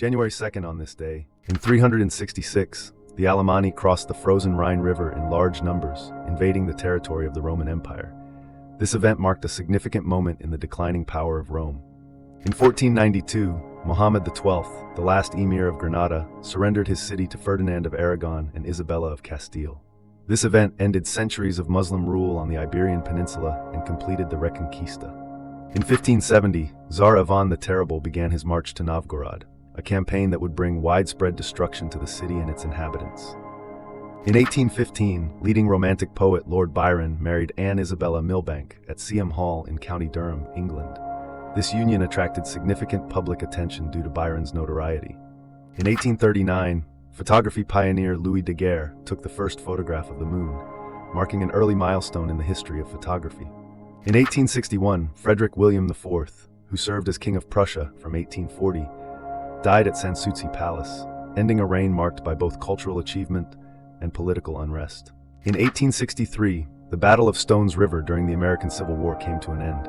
January 2nd on this day, in 366, the Alemanni crossed the frozen Rhine River in large numbers, invading the territory of the Roman Empire. This event marked a significant moment in the declining power of Rome. In 1492, Muhammad XII, the last emir of Granada, surrendered his city to Ferdinand of Aragon and Isabella of Castile. This event ended centuries of Muslim rule on the Iberian Peninsula and completed the Reconquista. In 1570, Tsar Ivan the Terrible began his march to Novgorod, a campaign that would bring widespread destruction to the city and its inhabitants. In 1815, leading Romantic poet Lord Byron married Anne Isabella Milbank at Seaham Hall in County Durham, England. This union attracted significant public attention due to Byron's notoriety. In 1839, photography pioneer Louis Daguerre took the first photograph of the moon, marking an early milestone in the history of photography. In 1861, Frederick William IV, who served as King of Prussia from 1840, died at Sanssouci Palace, ending a reign marked by both cultural achievement and political unrest. In 1863, the Battle of Stones River during the American Civil War came to an end.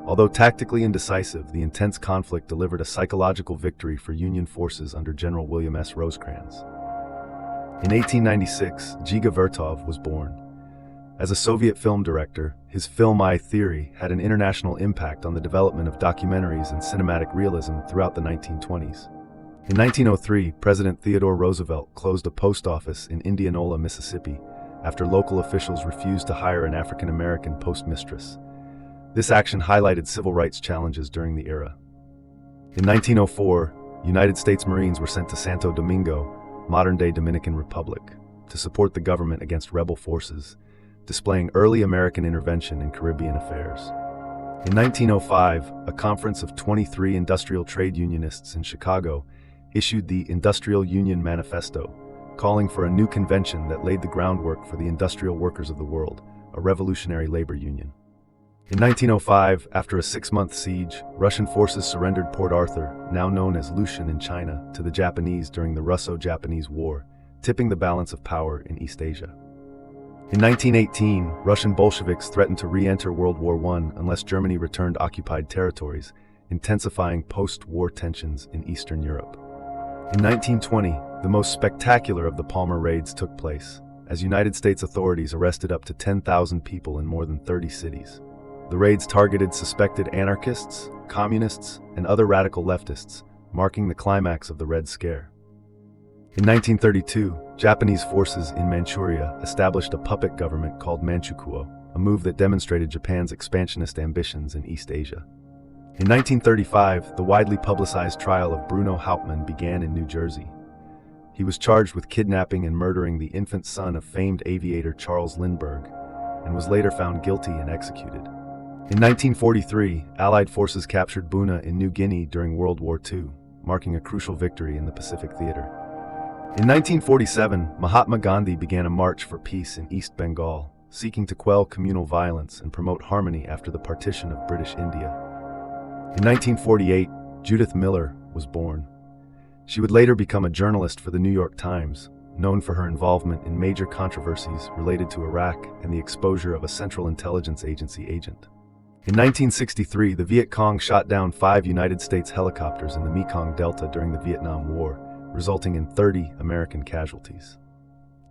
Although tactically indecisive, the intense conflict delivered a psychological victory for Union forces under General William S. Rosecrans. In 1896, Dziga Vertov was born. As a Soviet film director, his film Eye Theory had an international impact on the development of documentaries and cinematic realism throughout the 1920s. In 1903, President Theodore Roosevelt closed a post office in Indianola, Mississippi, after local officials refused to hire an African-American postmistress. This action highlighted civil rights challenges during the era. In 1904, United States Marines were sent to Santo Domingo, modern-day Dominican Republic, to support the government against rebel forces, displaying early American intervention in Caribbean affairs. In 1905, a conference of 23 industrial trade unionists in Chicago issued the Industrial Union Manifesto, calling for a new convention that laid the groundwork for the Industrial Workers of the World, a revolutionary labor union. In 1905, after a 6-month siege, Russian forces surrendered Port Arthur, now known as Lushan in China, to the Japanese during the Russo-Japanese War, tipping the balance of power in East Asia. In 1918, Russian Bolsheviks threatened to re-enter World War I unless Germany returned occupied territories, intensifying post-war tensions in Eastern Europe. In 1920, the most spectacular of the Palmer raids took place, as United States authorities arrested up to 10,000 people in more than 30 cities. The raids targeted suspected anarchists, communists, and other radical leftists, marking the climax of the Red Scare. In 1932, Japanese forces in Manchuria established a puppet government called Manchukuo, a move that demonstrated Japan's expansionist ambitions in East Asia. In 1935, the widely publicized trial of Bruno Hauptmann began in New Jersey. He was charged with kidnapping and murdering the infant son of famed aviator Charles Lindbergh, and was later found guilty and executed. In 1943, Allied forces captured Buna in New Guinea during World War II, marking a crucial victory in the Pacific Theater. In 1947, Mahatma Gandhi began a march for peace in East Bengal, seeking to quell communal violence and promote harmony after the partition of British India. In 1948, Judith Miller was born. She would later become a journalist for the New York Times, known for her involvement in major controversies related to Iraq and the exposure of a Central Intelligence Agency agent. In 1963, the Viet Cong shot down 5 United States helicopters in the Mekong Delta during the Vietnam War, resulting in 30 American casualties.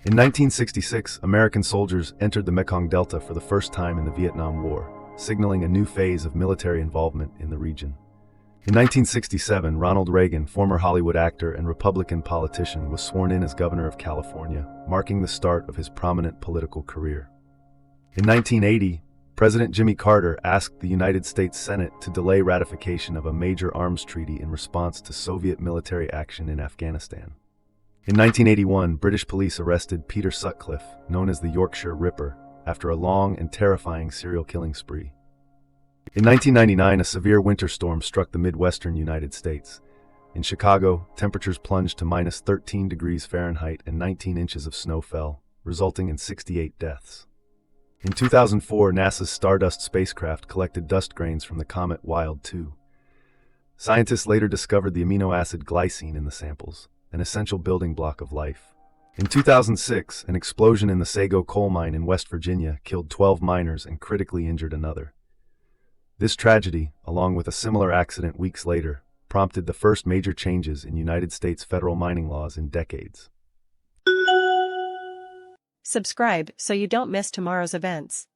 In 1966, American soldiers entered the Mekong Delta for the first time in the Vietnam War, signaling a new phase of military involvement in the region. In 1967, Ronald Reagan, former Hollywood actor and Republican politician, was sworn in as governor of California, marking the start of his prominent political career. In 1980, President Jimmy Carter asked the United States Senate to delay ratification of a major arms treaty in response to Soviet military action in Afghanistan. In 1981, British police arrested Peter Sutcliffe, known as the Yorkshire Ripper, after a long and terrifying serial killing spree. In 1999, a severe winter storm struck the Midwestern United States. In Chicago, temperatures plunged to -13 degrees Fahrenheit and 19 inches of snow fell, resulting in 68 deaths. In 2004, NASA's Stardust spacecraft collected dust grains from the comet Wild 2. Scientists later discovered the amino acid glycine in the samples, an essential building block of life. In 2006, an explosion in the Sago coal mine in West Virginia killed 12 miners and critically injured another. This tragedy, along with a similar accident weeks later, prompted the first major changes in United States federal mining laws in decades. Subscribe so you don't miss tomorrow's events.